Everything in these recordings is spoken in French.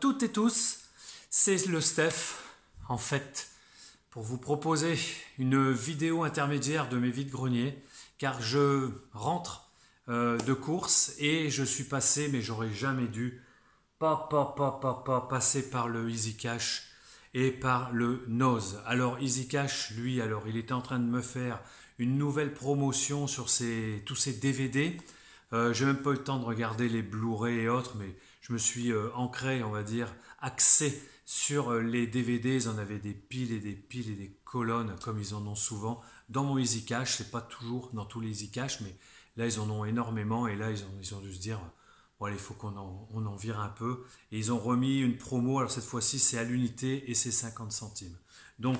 toutes et tous, c'est le Steph, en fait, pour vous proposer une vidéo intermédiaire de mes vides-greniers, car je rentre de course et je suis passé, mais j'aurais jamais dû, passer par le Easy Cash et par le Nose. Alors Easy Cash, lui, alors il était en train de me faire une nouvelle promotion sur tous ces DVD. J'ai même pas eu le temps de regarder les Blu-ray et autres, mais je me suis ancré, on va dire, axé sur les DVD. Ils en avaient des piles et des piles et des colonnes, comme ils en ont souvent dans mon Easy Cash. C'est pas toujours dans tous les Easy Cash, mais là ils en ont énormément. Et là ils ont dû se dire, bon allez, il faut on en vire un peu. Et ils ont remis une promo. Alors cette fois-ci c'est à l'unité et c'est 50 centimes. Donc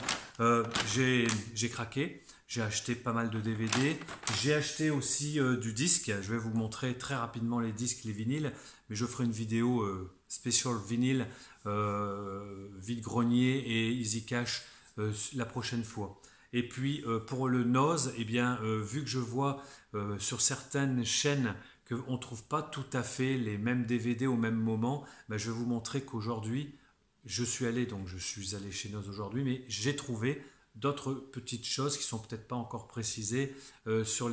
j'ai craqué. J'ai acheté pas mal de DVD. J'ai acheté aussi du disque. Je vais vous montrer très rapidement les disques, les vinyles. Mais je ferai une vidéo spéciale vinyle, vide-grenier et Easy Cash la prochaine fois. Et puis pour le Nose, eh bien, vu que je vois sur certaines chaînes qu'on ne trouve pas tout à fait les mêmes DVD au même moment, ben, je vais vous montrer qu'aujourd'hui, je suis allé chez Nose aujourd'hui, mais j'ai trouvé d'autres petites choses qui sont peut-être pas encore précisées sur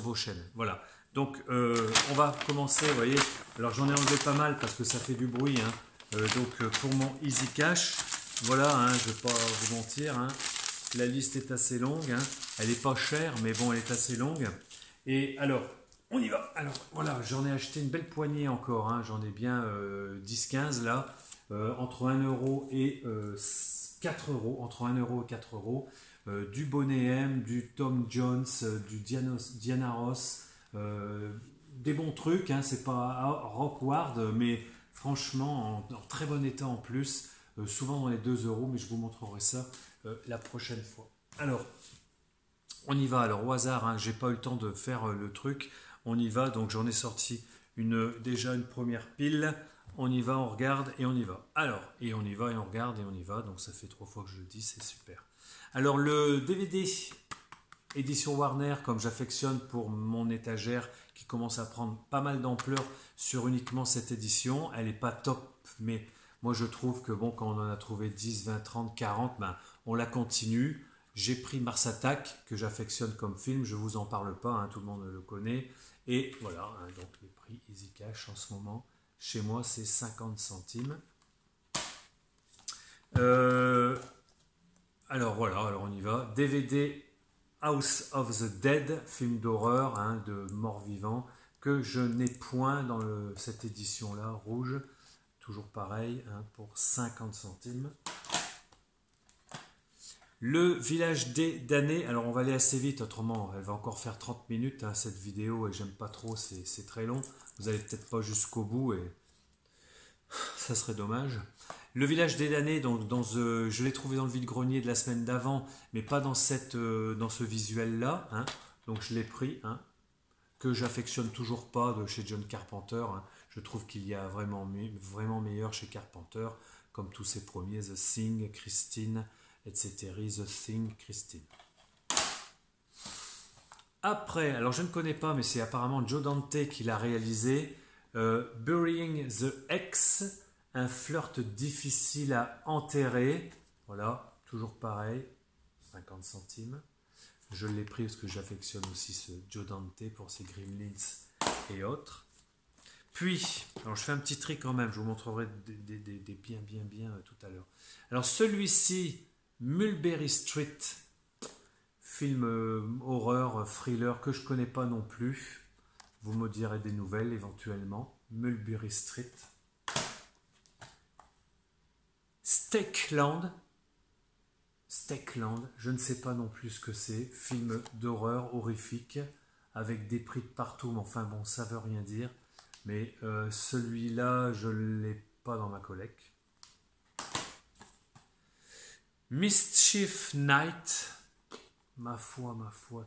vos chaînes. Voilà. Donc on va commencer, vous voyez. Alors j'en ai enlevé pas mal parce que ça fait du bruit. Hein. Pour mon Easy Cash, voilà, hein, je ne vais pas vous mentir. Hein. La liste est assez longue. Hein. Elle n'est pas chère, mais bon, elle est assez longue. Et alors, on y va. Alors voilà, j'en ai acheté une belle poignée encore. Hein. J'en ai bien 10-15 là. Entre 1 euro et 4 euros, entre 1 euro et 4 euros, du Boney M, du Tom Jones, du Diana Ross, des bons trucs, hein, c'est pas Rockward, mais franchement en très bon état en plus, souvent dans les 2 euros, mais je vous montrerai ça la prochaine fois. Alors, on y va, alors au hasard, hein, j'ai pas eu le temps de faire le truc, on y va, donc j'en ai sorti déjà une première pile. On y va, on regarde et on y va. Alors, et on y va et on regarde et on y va. Donc ça fait 3 fois que je le dis, c'est super. Alors le DVD édition Warner, comme j'affectionne pour mon étagère qui commence à prendre pas mal d'ampleur sur uniquement cette édition, elle n'est pas top, mais moi je trouve que bon, quand on en a trouvé 10, 20, 30, 40, ben, on la continue. J'ai pris Mars Attack, que j'affectionne comme film, je ne vous en parle pas, hein, tout le monde le connaît. Et voilà, hein, donc les prix Easy Cash en ce moment. Chez moi, c'est 50 centimes. Alors voilà, alors on y va. DVD House of the Dead, film d'horreur, hein, de mort-vivant, que je n'ai point dans cette édition-là, rouge. Toujours pareil, hein, pour 50 centimes. Le village des damnés, alors on va aller assez vite, autrement elle va encore faire 30 minutes hein, cette vidéo et j'aime pas trop, c'est très long. Vous allez peut-être pas jusqu'au bout et ça serait dommage. Le village des damnés, donc je l'ai trouvé dans le vide-grenier de la semaine d'avant, mais pas dans ce visuel-là. Hein. Donc je l'ai pris, hein, que j'affectionne toujours pas de chez John Carpenter. Hein. Je trouve qu'il y a vraiment meilleur chez Carpenter, comme tous ses premiers, The Thing, Christine, etc. The Thing, Christine. Après, alors je ne connais pas, mais c'est apparemment Joe Dante qui l'a réalisé. Burying the Ex, un flirt difficile à enterrer. Voilà, toujours pareil, 50 centimes. Je l'ai pris parce que j'affectionne aussi ce Joe Dante pour ses Gremlins et autres. Puis, alors je fais un petit tri quand même, je vous montrerai des bien tout à l'heure. Alors celui-ci, Mulberry Street, film horreur, thriller que je connais pas non plus. Vous me direz des nouvelles éventuellement. Mulberry Street. Steakland, je ne sais pas non plus ce que c'est. Film d'horreur horrifique avec des prix de partout, mais enfin bon, ça veut rien dire. Mais celui-là, je ne l'ai pas dans ma collecte. Mischief Night, ma foi,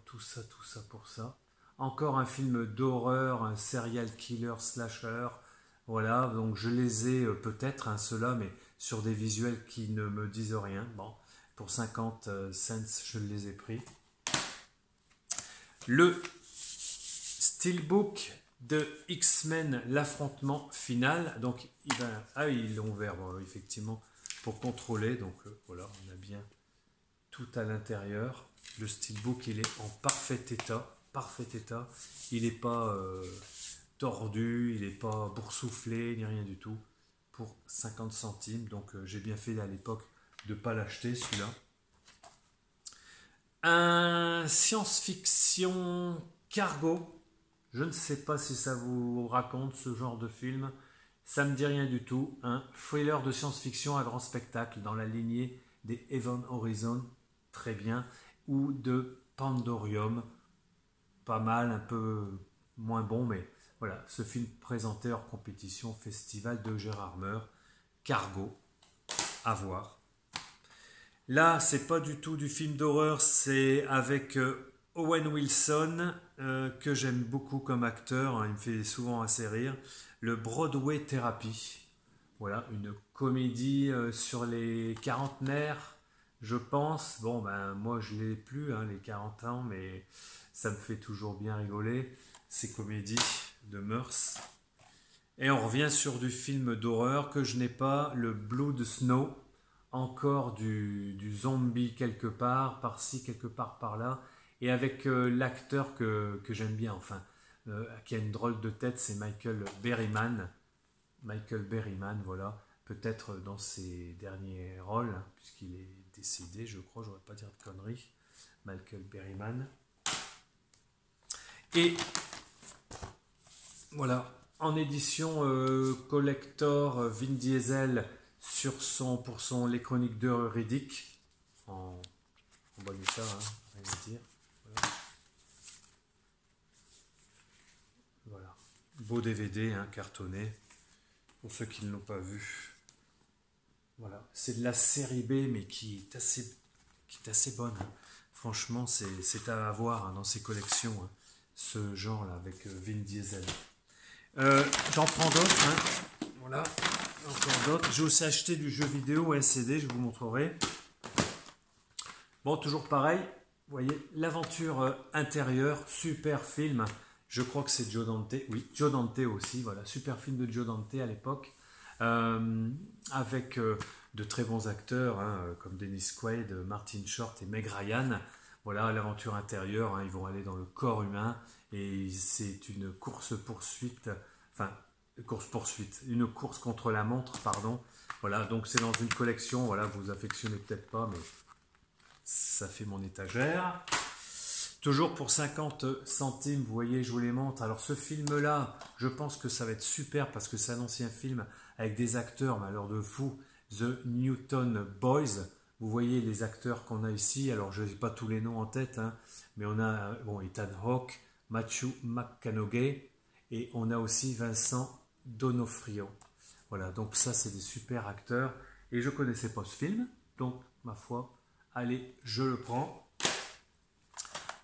tout ça pour ça. Encore un film d'horreur, un serial killer slasher. Voilà, donc je les ai peut-être, hein, ceux-là, mais sur des visuels qui ne me disent rien. Bon, pour 50 cents, je les ai pris. Le Steelbook de X-Men, l'affrontement final. Donc, ils l'ont ouvert, bon, effectivement, pour contrôler. Donc, voilà, on a bien tout à l'intérieur. Le steelbook, il est en parfait état. Parfait état. Il n'est pas tordu, il n'est pas boursouflé, ni rien du tout. Pour 50 centimes. Donc, j'ai bien fait à l'époque de ne pas l'acheter, celui-là. Un science-fiction cargo. Je ne sais pas si ça vous raconte ce genre de film. Ça me dit rien du tout. Un thriller de science-fiction à grand spectacle dans la lignée des Event Horizon, très bien, ou de Pandorium, pas mal, un peu moins bon, mais voilà, ce film présenté hors compétition, festival de Gérard Meur, Cargo, à voir. Là, c'est pas du tout du film d'horreur, c'est avec Owen Wilson, que j'aime beaucoup comme acteur, hein, il me fait souvent assez rire. Le Broadway Therapy. Voilà, une comédie sur les quarantenaires, je pense. Bon, ben, moi, je l'ai plus, hein, les 40 ans, mais ça me fait toujours bien rigoler, ces comédies de mœurs. Et on revient sur du film d'horreur que je n'ai pas, le Blood Snow. Encore du zombie quelque part, par-ci, quelque part par-là, et avec l'acteur que j'aime bien, enfin, qui a une drôle de tête, c'est Michael Berryman. Michael Berryman, voilà, peut-être dans ses derniers rôles, hein, puisqu'il est décédé, je crois, je ne voudrais pas dire de conneries, Michael Berryman. Et voilà, en édition collector, Vin Diesel, pour les chroniques de Riddick en bon état, hein, rien à dire. Voilà. Beau DVD, hein, cartonné, pour ceux qui ne l'ont pas vu. Voilà, c'est de la série B, mais qui est assez bonne, hein. Franchement, c'est à avoir, hein, dans ces collections, hein, ce genre-là, avec Vin Diesel. J'en prends d'autres, hein. Voilà. Encore d'autres. J'ai aussi acheté du jeu vidéo LCD, je vous montrerai. Bon, toujours pareil. Vous voyez, l'aventure intérieure, super film. Je crois que c'est Joe Dante. Oui, Joe Dante aussi. Voilà, super film de Joe Dante à l'époque. Avec de très bons acteurs, hein, comme Dennis Quaid, Martin Short et Meg Ryan. Voilà, l'aventure intérieure. Hein, ils vont aller dans le corps humain. Et c'est une course-poursuite. Enfin, une course contre la montre, pardon. Voilà, donc c'est dans une collection, voilà, vous affectionnez peut-être pas, mais ça fait mon étagère. Toujours pour 50 centimes, vous voyez, je vous les montre. Alors ce film-là, je pense que ça va être super parce que c'est un ancien film avec des acteurs, mais alors de fou, The Newton Boys. Vous voyez les acteurs qu'on a ici, alors je n'ai pas tous les noms en tête, hein, mais on a bon, Ethan Hawke, Matthew McConaughey, et on a aussi Vincent D'Onofrio. Voilà, donc ça c'est des super acteurs. Et je ne connaissais pas ce film, donc ma foi, allez, je le prends.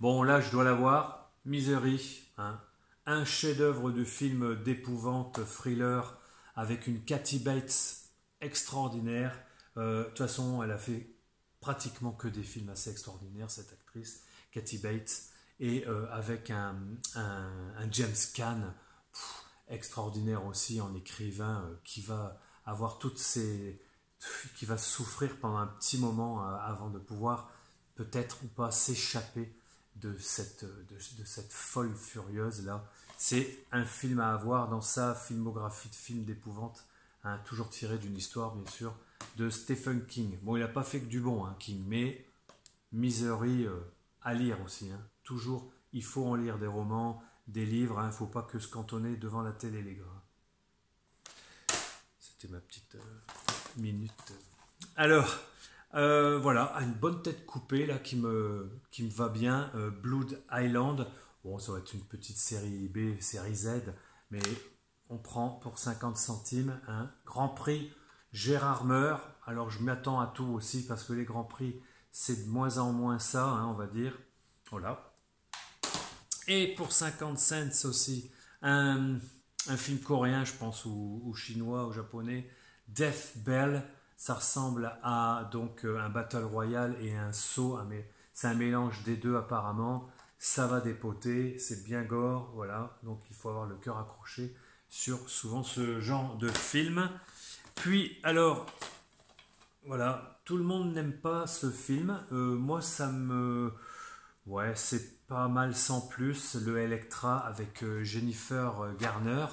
Bon, là je dois l'avoir. Misery, hein, un chef-d'œuvre de film d'épouvante, thriller, avec une Kathy Bates extraordinaire. De toute façon, elle a fait pratiquement que des films assez extraordinaires, cette actrice, Kathy Bates. Et avec un James Caan, extraordinaire aussi en écrivain, qui va avoir qui va souffrir pendant un petit moment avant de pouvoir peut-être ou pas s'échapper de cette folle furieuse là. C'est un film à avoir dans sa filmographie de films d'épouvante, hein, toujours tiré d'une histoire bien sûr de Stephen King. Bon, il n'a pas fait que du bon, hein, King, mais Misery à lire aussi, hein. Toujours, il faut en lire des romans, des livres, il ne faut pas que se cantonner devant la télé, les gars. C'était ma petite minute. Alors, voilà, une bonne tête coupée là qui me va bien. Blood Island. Bon, ça va être une petite série B, série Z, mais on prend pour 50 centimes. Hein. Grand Prix Gérard Meur. Alors, je m'attends à tout aussi parce que les Grands Prix, c'est de moins en moins ça, hein, on va dire. Voilà. Et pour 50 cents aussi, un film coréen, je pense, ou chinois, ou japonais, Death Bell. Ça ressemble à donc un Battle Royale et un saut. C'est un mélange des deux apparemment. ça va dépoter, c'est bien gore, voilà. Donc il faut avoir le cœur accroché sur souvent ce genre de film. Puis alors, voilà, tout le monde n'aime pas ce film. Moi, ça me... Ouais, c'est pas mal sans plus, le Electra avec Jennifer Garner.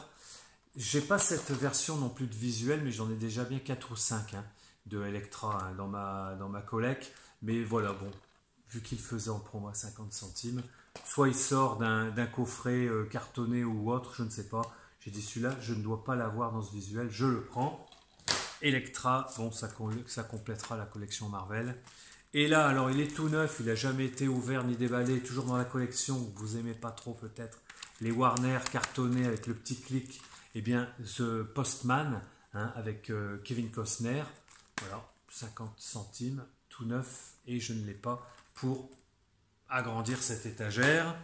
J'ai pas cette version non plus de visuel, mais j'en ai déjà bien 4 ou 5 hein, de Electra hein, dans ma collecte. Mais voilà, bon, vu qu'il faisait en promo à 50 centimes, soit il sort d'un coffret cartonné ou autre, je ne sais pas. J'ai dit celui-là, je ne dois pas l'avoir dans ce visuel, je le prends. Electra, bon, ça complétera la collection Marvel. Et là, alors il est tout neuf, il n'a jamais été ouvert ni déballé, toujours dans la collection, vous aimez pas trop peut-être, les Warner cartonnés avec le petit clic, eh bien, ce Postman, hein, avec Kevin Costner, voilà, 50 centimes, tout neuf, et je ne l'ai pas pour agrandir cette étagère.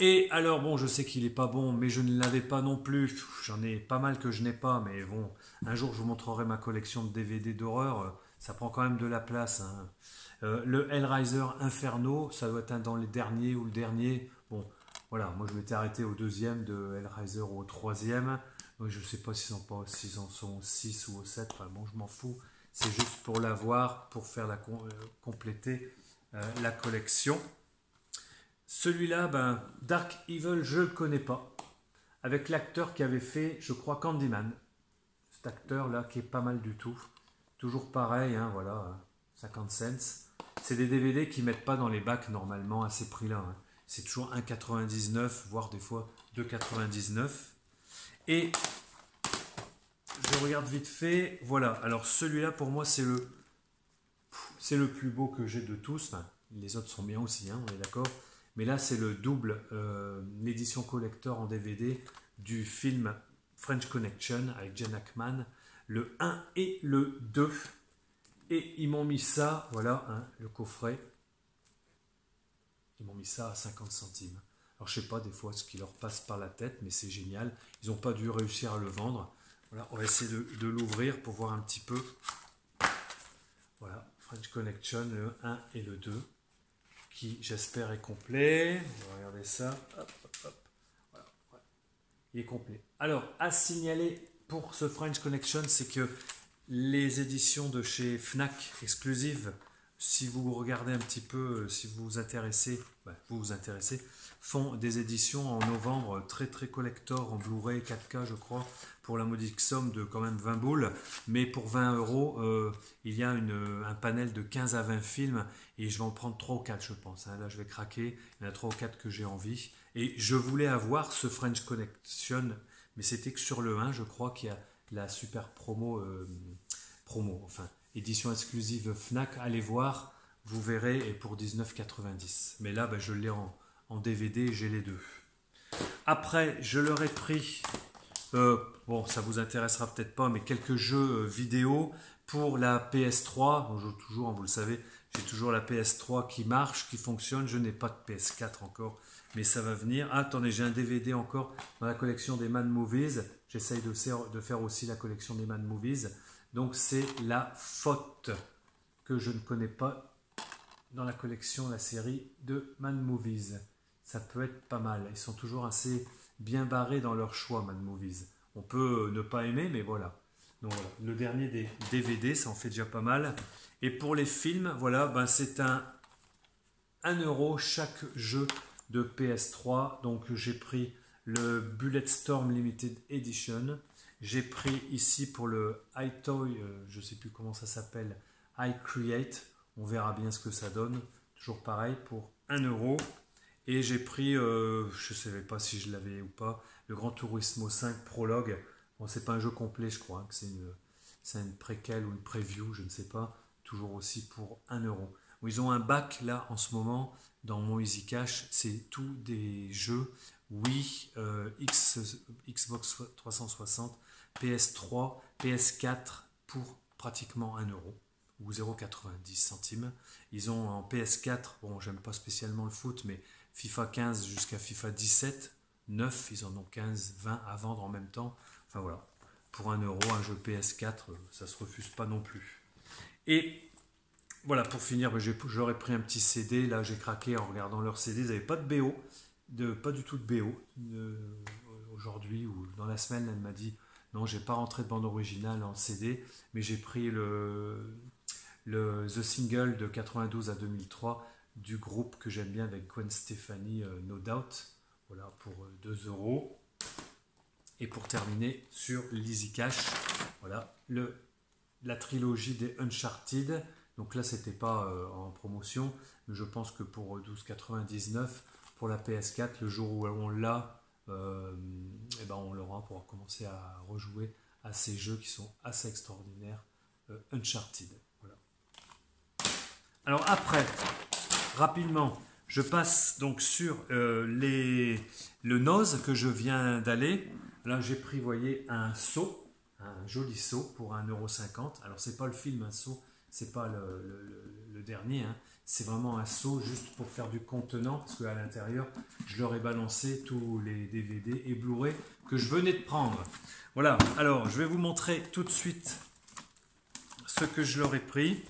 Et alors, bon, je sais qu'il n'est pas bon, mais je ne l'avais pas non plus. J'en ai pas mal que je n'ai pas, mais bon, un jour je vous montrerai ma collection de DVD d'horreur. Ça prend quand même de la place. Hein. Le Hellraiser Inferno, ça doit être un dans les derniers ou le dernier. Bon, voilà, moi je m'étais arrêté au deuxième de Hellraiser ou au troisième. Donc, je ne sais pas s'ils en sont au 6 ou au 7. Enfin, bon, je m'en fous. C'est juste pour l'avoir, pour faire compléter la collection. Celui-là, ben, Dark Evil, je ne le connais pas. Avec l'acteur qui avait fait, je crois, Candyman. Cet acteur-là qui est pas mal du tout. Toujours pareil, hein, voilà, 50 cents. C'est des DVD qui ne mettent pas dans les bacs normalement à ces prix-là. Hein. C'est toujours 1,99, voire des fois 2,99. Et je regarde vite fait. Voilà, alors celui-là pour moi c'est le plus beau que j'ai de tous. Enfin, les autres sont bien aussi, hein, on est d'accord. Mais là c'est le double, l'édition collector en DVD du film French Connection avec Gene Hackman, le 1 et le 2. Et ils m'ont mis ça, voilà, hein, le coffret. Ils m'ont mis ça à 50 centimes. Alors je sais pas des fois ce qui leur passe par la tête, mais c'est génial. Ils n'ont pas dû réussir à le vendre. Voilà, on va essayer de l'ouvrir pour voir un petit peu. Voilà, French Connection, le 1 et le 2, qui j'espère est complet. On va regarder ça. Hop, hop, hop. Voilà, ouais. Il est complet. Alors, à signaler pour ce French Connection, c'est que les éditions de chez Fnac exclusives, si vous regardez un petit peu, si vous vous intéressez, font des éditions en novembre très très collector en Blu-ray 4K je crois, pour la modique somme de quand même 20 boules, mais pour 20 €, il y a un panel de 15 à 20 films et je vais en prendre 3 ou 4 je pense, hein. Là je vais craquer, il y en a 3 ou 4 que j'ai envie et je voulais avoir ce French Connection, mais c'était que sur le 1 je crois qu'il y a la super enfin édition exclusive Fnac, allez voir, vous verrez, et pour 19,90. Mais là, ben, je l'ai en DVD, j'ai les deux. Après, je leur ai pris, bon, ça vous intéressera peut-être pas, mais quelques jeux vidéo pour la PS3. Bon, toujours, vous le savez, j'ai toujours la PS3 qui marche, qui fonctionne. Je n'ai pas de PS4 encore, mais ça va venir. Ah, attendez, j'ai un DVD encore dans la collection des Man Movies. J'essaye de faire aussi la collection des Man Movies. Donc c'est La Faute, que je ne connais pas dans la collection, la série de Man Movies. Ça peut être pas mal. Ils sont toujours assez bien barrés dans leur choix, Man Movies. On peut ne pas aimer, mais voilà. Donc voilà, le dernier des DVD, ça en fait déjà pas mal. Et pour les films, voilà, ben c'est un 1 € chaque jeu de PS3. Donc j'ai pris le Bulletstorm Limited Edition. J'ai pris ici pour le iToy, je ne sais plus comment ça s'appelle, iCreate. On verra bien ce que ça donne. Toujours pareil pour 1 €. Et j'ai pris, je ne savais pas si je l'avais ou pas, le Gran Turismo 5 Prologue. Bon, c'est pas un jeu complet, je crois, hein, que c'est une préquelle ou une preview, je ne sais pas. Toujours aussi pour 1 €. Ils ont un bac là en ce moment dans mon Easy Cash, c'est tous des jeux Wii, Xbox 360, PS3, PS4 pour pratiquement 1 € ou 0,90 centimes. Ils ont en PS4, bon j'aime pas spécialement le foot, mais FIFA 15 jusqu'à FIFA 17, 9, ils en ont 15, 20 à vendre en même temps. Enfin voilà, pour 1 € un jeu PS4, ça se refuse pas non plus. Et voilà, pour finir, ben, j'aurais pris un petit CD. Là, j'ai craqué en regardant leur CD. Ils n'avaient pas de BO, pas du tout de BO. Aujourd'hui ou dans la semaine, elle m'a dit non, j'ai pas rentré de bande originale en CD, mais j'ai pris The Single de 92 à 2003 du groupe que j'aime bien avec Gwen Stefani, No Doubt. Voilà, pour 2 euros. Et pour terminer sur l'Easy Cash, voilà, la trilogie des Uncharted. Donc là, c'était pas en promotion, mais je pense que pour 12,99 pour la PS4, le jour où on l'a, et ben on l'aura pour commencer à rejouer à ces jeux qui sont assez extraordinaires. Uncharted. Voilà. Alors après, rapidement, je passe donc sur le Noz que je viens d'aller. Là, j'ai pris, vous voyez, un seau, un joli seau pour 1,50 €. Alors, c'est pas le film, un seau, c'est pas le dernier, hein. C'est vraiment un seau juste pour faire du contenant, parce qu'à l'intérieur, je leur ai balancé tous les DVD et Blu-ray que je venais de prendre. Voilà, alors je vais vous montrer tout de suite ce que je leur ai pris.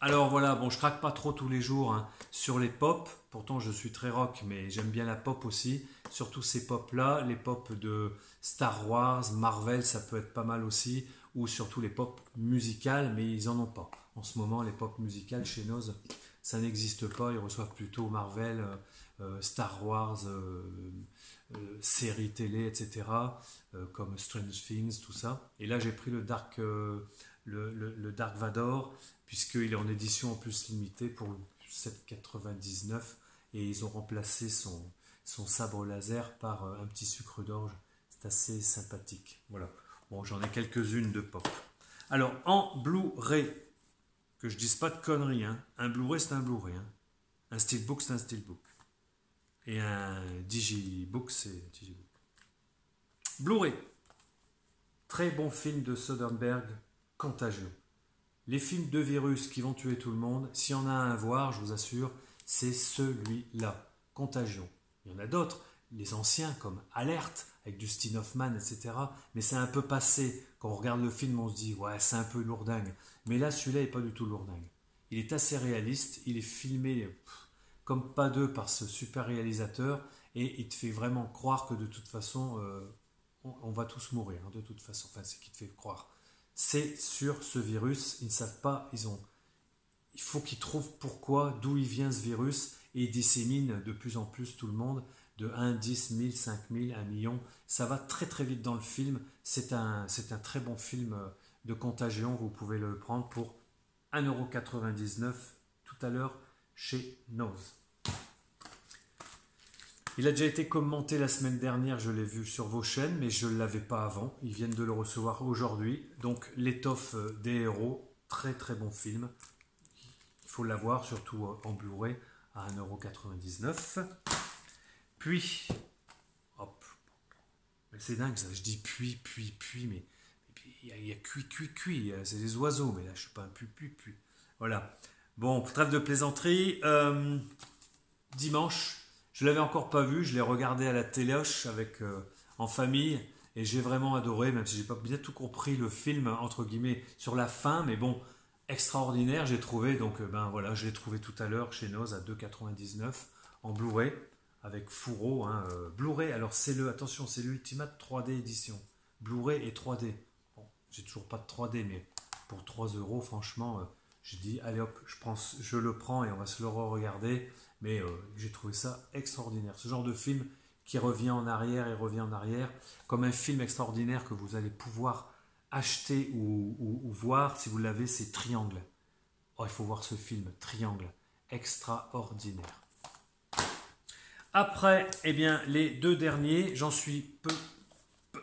Alors voilà, bon, je craque pas trop tous les jours hein, sur les pop. Pourtant, je suis très rock, mais j'aime bien la pop aussi. Surtout ces pop-là, les pop de Star Wars, Marvel, ça peut être pas mal aussi. Ou surtout les pop musicales, mais ils en ont pas. En ce moment, les pop musicales chez Noz, ça n'existe pas. Ils reçoivent plutôt Marvel, Star Wars, séries télé, etc. Comme Strange Things, tout ça. Et là, j'ai pris le Dark Vador, puisqu'il est en édition en plus limitée pour 7,99 € et ils ont remplacé son sabre laser par un petit sucre d'orge. C'est assez sympathique. Voilà. Bon, j'en ai quelques-unes de pop. Alors, en Blu-ray, que je dise pas de conneries, hein. Un Blu-ray, c'est un Blu-ray. Hein. Un Steelbook, c'est un Steelbook. Et un Digibook, c'est Digibook. Blu-ray. Très bon film de Soderbergh, Contagion. Les films de virus qui vont tuer tout le monde, s'il y en a un à voir, je vous assure, c'est celui-là, Contagion. Il y en a d'autres, les anciens comme Alerte, avec Dustin Hoffman, etc. Mais c'est un peu passé. Quand on regarde le film, on se dit, ouais, c'est un peu lourdingue. Mais là, celui-là n'est pas du tout lourdingue. Il est assez réaliste, il est filmé comme pas deux par ce super réalisateur, et il te fait vraiment croire que de toute façon, on va tous mourir, hein, de toute façon. Enfin, c'est qu'il te fait croire. C'est sur ce virus, ils ne savent pas, il faut qu'ils trouvent pourquoi, d'où il vient ce virus, et ils disséminent de plus en plus tout le monde, de 1, 10 000, 5 000, 1 million. Ça va très très vite dans le film, c'est un très bon film de Contagion, vous pouvez le prendre pour 1,99 € tout à l'heure chez Noz. Il a déjà été commenté la semaine dernière, je l'ai vu sur vos chaînes, mais je ne l'avais pas avant. Ils viennent de le recevoir aujourd'hui. Donc, L'étoffe des héros, très très bon film. Il faut l'avoir, surtout en Blu-ray, à 1,99 €. Puis, hop, c'est dingue ça, je dis puis, mais il y a cuit, c'est des oiseaux, mais là je ne suis pas un puis. Voilà. Bon, trêve de plaisanterie. Dimanche. Je ne l'avais encore pas vu, je l'ai regardé à la téloche en famille et j'ai vraiment adoré, même si je n'ai pas bien tout compris le film, entre guillemets, sur la fin, mais bon, extraordinaire, j'ai trouvé, donc ben voilà, je l'ai trouvé tout à l'heure chez Noz à 2,99 € en Blu-ray, avec fourreau, hein, Blu-ray, alors attention, c'est l'Ultimate 3D édition, Blu-ray et 3D. Bon, j'ai toujours pas de 3D, mais pour 3 €, franchement, j'ai dit, allez hop, je le prends et on va se le re-regarder. Mais j'ai trouvé ça extraordinaire. Ce genre de film qui revient en arrière et revient en arrière, comme un film extraordinaire que vous allez pouvoir acheter ou voir si vous l'avez, c'est Triangle. Oh, il faut voir ce film, Triangle. Extraordinaire. Après, eh bien, les deux derniers, j'en suis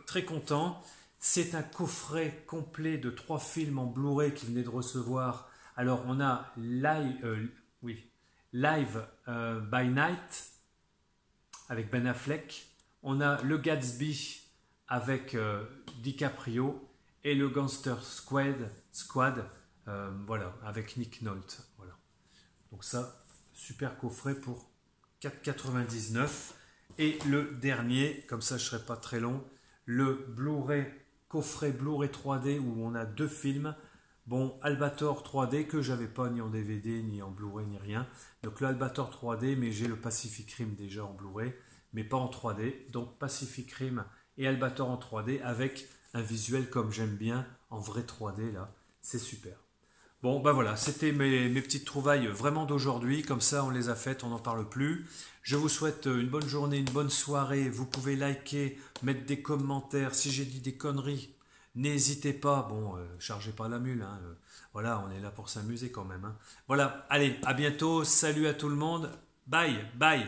très content. C'est un coffret complet de 3 films en Blu-ray qui venait de recevoir. Alors, on a Live by Night avec Ben Affleck. On a le Gatsby avec DiCaprio et le Gangster Squad voilà, avec Nick Nolte. Voilà. Donc ça, super coffret pour 4,99 €. Et le dernier, comme ça je ne serai pas très long, le Blu-ray, coffret Blu-ray 3D où on a 2 films. Bon, Albator 3D que j'avais pas ni en DVD, ni en Blu-ray, ni rien. Donc le Albator 3D, mais j'ai le Pacific Rim déjà en Blu-ray, mais pas en 3D. Donc Pacific Rim et Albator en 3D avec un visuel comme j'aime bien, en vrai 3D là. C'est super. Bon, ben voilà, c'était mes petites trouvailles vraiment d'aujourd'hui. Comme ça, on les a faites, on n'en parle plus. Je vous souhaite une bonne journée, une bonne soirée. Vous pouvez liker, mettre des commentaires. Si j'ai dit des conneries, n'hésitez pas. Bon, chargez pas la mule. Hein. Voilà, on est là pour s'amuser quand même. Hein. Voilà, allez, à bientôt. Salut à tout le monde. Bye, bye.